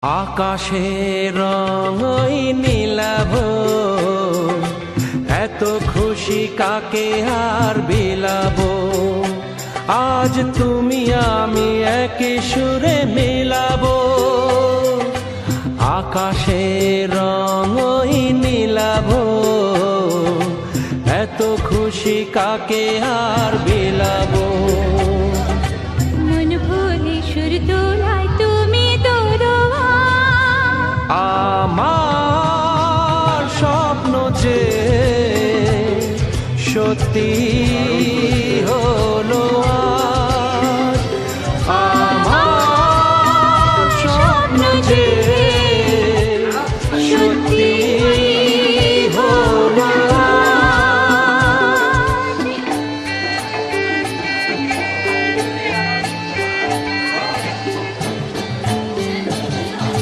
আকাশের রঙই নীলাভ, এত খুশি কাকে আর বিলাবো। আজ তুমি আমি একই সুরে মিলাবো। আকাশের রঙই নীলাভ, এত খুশি কাকে আর বিলাবো।